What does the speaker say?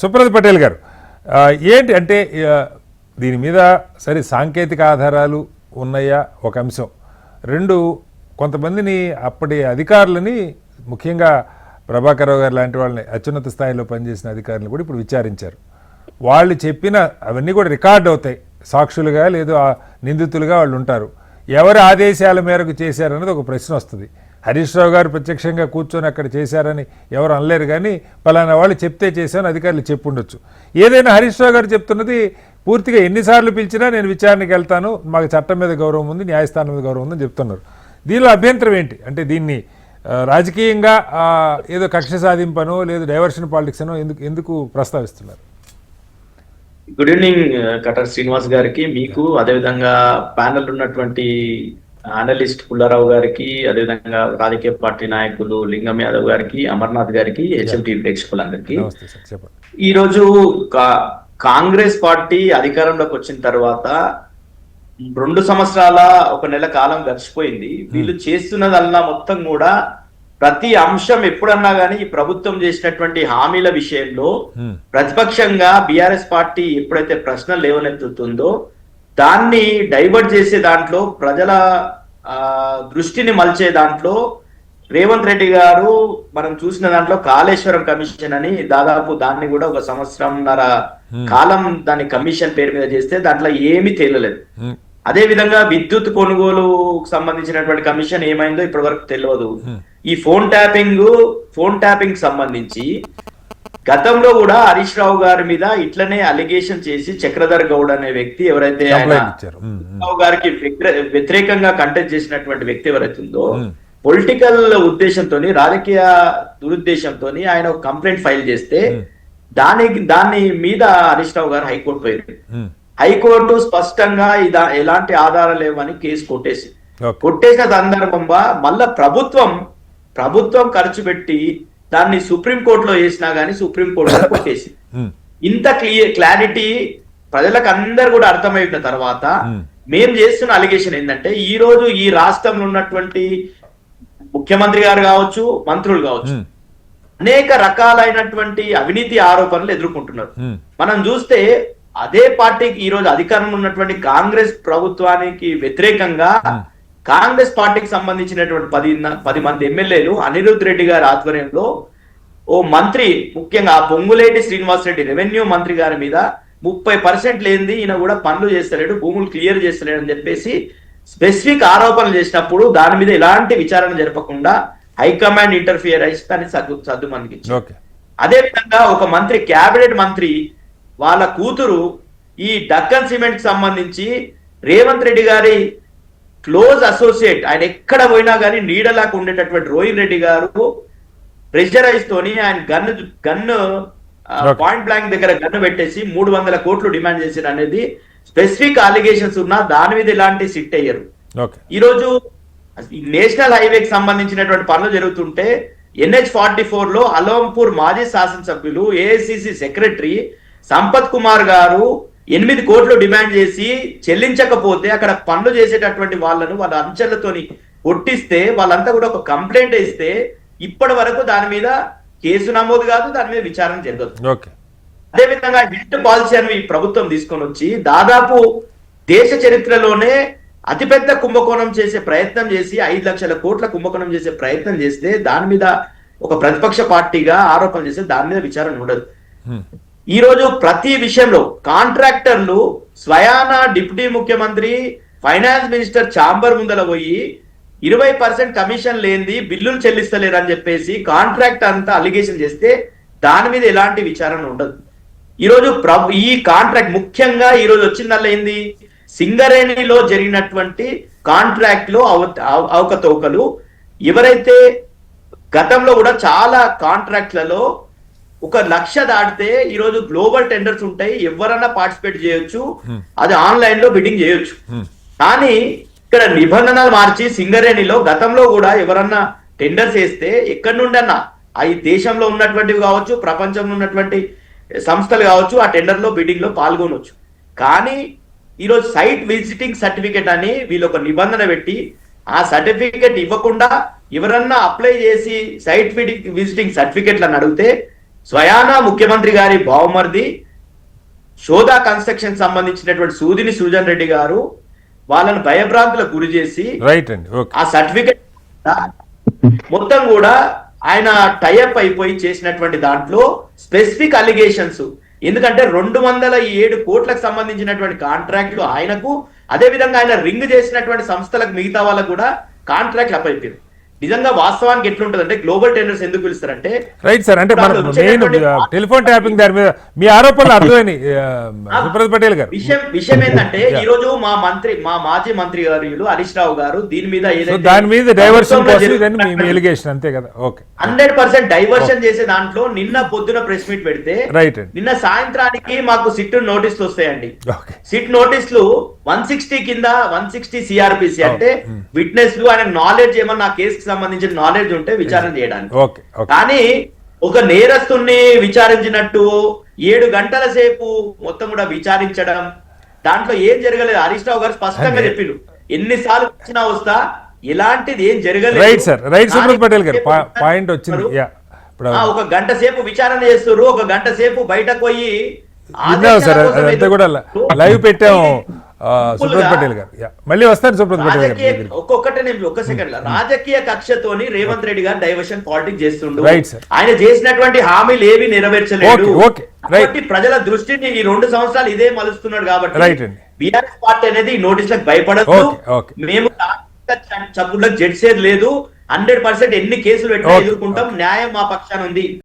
సుప్రద్ పటేల్ గారు, ఏంటి అంటే దీని మీద సరే సాంకేతిక ఆధారాలు ఉన్నాయా ఒక అంశం, రెండు కొంతమందిని అప్పటి అధికారులని ముఖ్యంగా ప్రభాకర్ రావు గారు లాంటి వాళ్ళని అత్యున్నత స్థాయిలో పనిచేసిన అధికారులను కూడా ఇప్పుడు విచారించారు. వాళ్ళు చెప్పిన అవన్నీ కూడా రికార్డ్ అవుతాయి, సాక్షులుగా లేదు నిందితులుగా వాళ్ళు ఉంటారు. ఎవరి ఆదేశాల మేరకు చేశారన్నది ఒక ప్రశ్న వస్తుంది. హరీష్ రావు గారు ప్రత్యక్షంగా కూర్చొని అక్కడ చేశారని ఎవరు అనలేరు, కానీ పలానా వాళ్ళు చెప్తే చేశామని అధికారులు చెప్పుండొచ్చు. ఏదైనా హరీష్ రావు గారు చెప్తున్నది పూర్తిగా ఎన్నిసార్లు పిలిచినా నేను విచారణకి వెళ్తాను, మాకు చట్టం మీద గౌరవం ఉంది, న్యాయస్థానం మీద గౌరవం ఉందని చెప్తున్నారు. దీనిలో అభ్యంతరం ఏంటి? అంటే దీన్ని రాజకీయంగా ఏదో కక్ష సాధింపనో లేదు డైవర్షన్ పాలిటిక్స్ అనో ఎందుకు ప్రస్తావిస్తున్నారు? గుడ్ ఈవినింగ్ కటర్ శ్రీనివాస్ గారికి, మీకు, అదేవిధంగా ప్యానల్ ఉన్నటువంటి అనలిస్ట్ పుల్లారావు గారికి, అదేవిధంగా రాజకీయ పార్టీ నాయకులు లింగం యాదవ్ గారికి, అమర్నాథ్ గారికి, హెచ్ఎంటీ ప్రేక్షకులందరికీ. ఈరోజు కాంగ్రెస్ పార్టీ అధికారంలోకి వచ్చిన తర్వాత 2 సంవత్సరాల 1 నెల కాలం గడిచిపోయింది. వీళ్ళు చేస్తున్నదల్లా మొత్తం కూడా ప్రతి అంశం ఎప్పుడన్నా గానీ ఈ ప్రభుత్వం చేసినటువంటి హామీల విషయంలో ప్రతిపక్షంగా బీఆర్ఎస్ పార్టీ ఎప్పుడైతే ప్రశ్నలు లేవనెత్తుతుందో దాన్ని డైవర్ట్ చేసే దాంట్లో, ప్రజల దృష్టిని మలిచే దాంట్లో రేవంత్ రెడ్డి గారు మనం చూసిన దాంట్లో కాళేశ్వరం కమిషన్ అని దాదాపు దాన్ని కూడా 1 సంవత్సరంన్నర కాలం దాని కమిషన్ పేరు మీద చేస్తే దాంట్లో ఏమీ తేలలేదు. అదే విధంగా విద్యుత్ కొనుగోలు సంబంధించినటువంటి కమిషన్ ఏమైందో ఇప్పటి వరకు తెలియదు. ఈ ఫోన్ ట్యాపింగ్ సంబంధించి గతంలో కూడా హరీష్ రావు గారి మీద ఇట్లనే అలిగేషన్ చేసి చక్రధర్ గౌడ్ అనే వ్యక్తి ఎవరైతే రావు గారికి వ్యతిరేకంగా కంటెస్ట్ చేసినటువంటి వ్యక్తి ఎవరైతే ఉందో పొలిటికల్ ఉద్దేశంతో, రాజకీయ దురుద్దేశంతో ఆయన ఒక కంప్లైంట్ ఫైల్ చేస్తే దాని మీద హరీష్ రావు గారు హైకోర్టు పోయారు. హైకోర్టు స్పష్టంగా ఎలాంటి ఆధారాలు లేవని కేసు కొట్టేసిన సందర్భంగా మళ్ళా ప్రభుత్వం ఖర్చు పెట్టి దాన్ని సుప్రీంకోర్టులో వేసినా గానీ సుప్రీంకోర్టులో కొట్టేసి, ఇంత క్లారిటీ ప్రజలకు అందరు కూడా అర్థమైన తర్వాత మేము చేస్తున్న అలిగేషన్ ఏంటంటే, ఈ రోజు ఈ రాష్ట్రంలో ఉన్నటువంటి ముఖ్యమంత్రి గారు కావచ్చు, మంత్రులు కావచ్చు, అనేక రకాలైనటువంటి అవినీతి ఆరోపణలు ఎదుర్కొంటున్నారు. మనం చూస్తే అదే పార్టీకి ఈ రోజు అధికారంలో ఉన్నటువంటి కాంగ్రెస్ ప్రభుత్వానికి వ్యతిరేకంగా కాంగ్రెస్ పార్టీకి సంబంధించినటువంటి 10 మంది ఎమ్మెల్యేలు అనిరుద్ రెడ్డి గారి ఆధ్వర్యంలో ఓ మంత్రి, ముఖ్యంగా పొంగులేటి శ్రీనివాస్ రెడ్డి రెవెన్యూ మంత్రి గారి మీద 30% లేనిది ఈయన కూడా పనులు చేస్తలేడు, భూములు క్లియర్ చేస్తలేడు అని చెప్పేసి స్పెసిఫిక్ ఆరోపణలు చేసినప్పుడు దాని మీద ఎలాంటి విచారణ జరపకుండా హైకమాండ్ ఇంటర్ఫియర్ అయి దాన్ని సద్దుమణిగించారు. అదే విధంగా ఒక మంత్రి, క్యాబినెట్ మంత్రి వాళ్ళ కూతురు ఈ డక్కన్ సిమెంట్ కి సంబంధించి రేవంత్ రెడ్డి గారి క్లోజ్ అసోసియేట్, ఆయన ఎక్కడ పోయినా కానీ నీడలాగా ఉండేటటువంటి రోహిన్ రెడ్డి గారు ప్రెషరైజ్ తోని ఆయన గన్ను పాయింట్ బ్లాంక్ దగ్గర గన్ను పెట్టేసి 300 కోట్లు డిమాండ్ చేశారు అనేది స్పెసిఫిక్ అలిగేషన్స్ ఉన్నా దాని మీద ఎలాంటి సిట్ అయ్యారు. ఈరోజు నేషనల్ హైవేకి సంబంధించినటువంటి పనులు జరుగుతుంటే NH-44 లో అలంపూర్ మాజీ శాసనసభ్యులు, ఏఐసిసి సెక్రటరీ సంపత్ కుమార్ గారు 8 కోట్లు డిమాండ్ చేసి చెల్లించకపోతే అక్కడ పనులు చేసేటటువంటి వాళ్ళను వాళ్ళ అంచెలతోని కొట్టిస్తే వాళ్ళంతా కూడా ఒక కంప్లైంట్ ఇస్తే ఇప్పటి వరకు దాని మీద కేసు నమోదు కాదు, దాని మీద విచారణ జరగదు. అదే విధంగా హిట్ పాలసీ అని ఈ ప్రభుత్వం తీసుకొని వచ్చి దాదాపు దేశ చరిత్రలోనే అతిపెద్ద కుంభకోణం చేసే ప్రయత్నం చేసి 5 లక్షల కోట్ల కుంభకోణం చేసే ప్రయత్నం చేస్తే దాని మీద ఒక ప్రతిపక్ష పార్టీగా ఆరోపణ చేస్తే దాని మీద విచారణ ఉండదు. ఈ రోజు ప్రతి విషయంలో కాంట్రాక్టర్లు స్వయాన డిప్యూటీ ముఖ్యమంత్రి, ఫైనాన్స్ మినిస్టర్ ఛాంబర్ ముందల పోయి 20% కమిషన్ లేనిది బిల్లులు చెల్లిస్తలేరు అని చెప్పేసి కాంట్రాక్ట్ అంతా అలిగేషన్ చేస్తే దాని మీద ఎలాంటి విచారణ ఉండదు. ఈరోజు ఈ కాంట్రాక్ట్ ముఖ్యంగా ఈ రోజు వచ్చిందల్లా ఏంది, సింగరేణిలో జరిగినటువంటి కాంట్రాక్ట్ లో అవకతవకలు. ఎవరైతే గతంలో కూడా చాలా కాంట్రాక్ట్లలో 1 లక్ష దాటితే ఈరోజు గ్లోబల్ టెండర్స్ ఉంటాయి, ఎవరన్నా పార్టిసిపేట్ చేయొచ్చు, అది ఆన్లైన్ లో బిడ్డింగ్ చేయొచ్చు. కానీ ఇక్కడ నిబంధనలు మార్చి సింగరేణిలో గతంలో కూడా ఎవరన్నా టెండర్స్ వేస్తే ఎక్కడి నుండి అన్నా ఈ దేశంలో ఉన్నటువంటివి కావచ్చు, ప్రపంచంలో ఉన్నటువంటి సంస్థలు కావచ్చు, ఆ టెండర్ లో బిడ్డింగ్ లో పాల్గొనవచ్చు. కానీ ఈరోజు సైట్ విజిటింగ్ సర్టిఫికెట్ అని వీళ్ళు ఒక నిబంధన పెట్టి ఆ సర్టిఫికెట్ ఇవ్వకుండా ఎవరన్నా అప్లై చేసి సైట్ విజిటింగ్ సర్టిఫికెట్లను అడిగితే స్వయానా ముఖ్యమంత్రి గారి బావమర్ది శోధా కన్స్ట్రక్షన్ సంబంధించినటువంటి సూదిని సుజన్ రెడ్డి గారు వాళ్ళని భయభ్రాంతులకు గురి చేసి రైట్ అండి, ఓకే. ఆ సర్టిఫికెట్ మొత్తం కూడా ఆయన టైఅప్ అయిపోయి చేసినటువంటి దాంట్లో స్పెసిఫిక్ అలిగేషన్స్, ఎందుకంటే 207 కోట్లకు సంబంధించినటువంటి కాంట్రాక్ట్లు ఆయనకు, అదే విధంగా ఆయన రింగ్ చేసినటువంటి సంస్థలకు మిగతా వాళ్ళకు కూడా కాంట్రాక్ట్లు అప్పయిపోయారు. నిజంగా వాస్తవానికి ఎట్లుంటది అంటే గ్లోబల్ టెండర్స్ ఎందుకు పిలుస్తారంటే రైట్ సార్, అంటే మన మెయిన్ టెలిఫోన్ ట్యాపింగ్ దాని మీద మీ ఆరోపణలు అర్థమైంది సుబ్రత్ పటేల్ గారు. విషయం ఏంటంటే ఈ రోజు మా మాజీ మంత్రి గారు హరీష్ రావు గారు దీని మీద దాని మీద డైవర్షన్ కోసం మీ ఎలిగేషన్ అంతే కదా, ఓకే. 100% డైవర్షన్ చేసే దాంట్లో నిన్న పొద్దున ప్రెస్ మీట్ పెడితే రైట్ అండి, నిన్న సాయంత్రానికి మాకు సిట్ నోటీసులు వస్తాయండి. ఓకే. సిట్ నోటీసులు 160 కింద 160 సిఆర్పిసి అంటే విట్నెస్లు ఆయన నాలెడ్జ్ ఏమన్నా ఆ కేసుకి సంబంధించిన నాలెడ్జ్ ఉంటే విచారణ చేయడానికి. Okay, okay. కానీ ఒక నేరస్తుని విచారించినట్టు 7 గంటల సేపు మొత్తం కూడా విచారించడం, దాంట్లో ఏం జరగలేదు. హరీష్ రావు గారు స్పష్టంగా చెప్పిండు, ఎన్నిసార్లు వచ్చినా వస్తా, ఎలాంటిది ఏం జరగలేదు. Right sir, right Subrat Patel గారు, పాయింట్ వచ్చింది. ఒక గంట సేపు విచారణ చేస్తారు, ఒక గంట సేపు బయటకు పోయి సార్ అదంతా కూడా లైవ్ పెట్టాము. సుబ్రత్ పటేల్ గారు మళ్ళీ వస్తారు. సుబ్రత్ పటేల్ గారు ఒక్క సెకండ్ రాజకీయ కక్షతోని రేవంత్ రెడ్డి గారు డైవర్షన్ పాలిటిక్స్ చేస్తుండ్రు. రైట్ సార్, ఆయన చేసినటువంటి హామీలు ఏవి నెరవేర్చలేదు. Okay, right. ప్రజల దృష్టిని ఈ 2 సంవత్సరాలు ఇదే మలుస్తున్నాడు కాబట్టి రైట్ అండి. బీఆర్ఎస్ పార్టీ అనేది ఈ నోటీసులకు భయపడదు. మేము చప్పుడులకు జడ్సేది లేదు. 100% ఎన్ని కేసులు పెట్టినా ఎదుర్కొంటాం. న్యాయం మా పక్షాన ఉంది.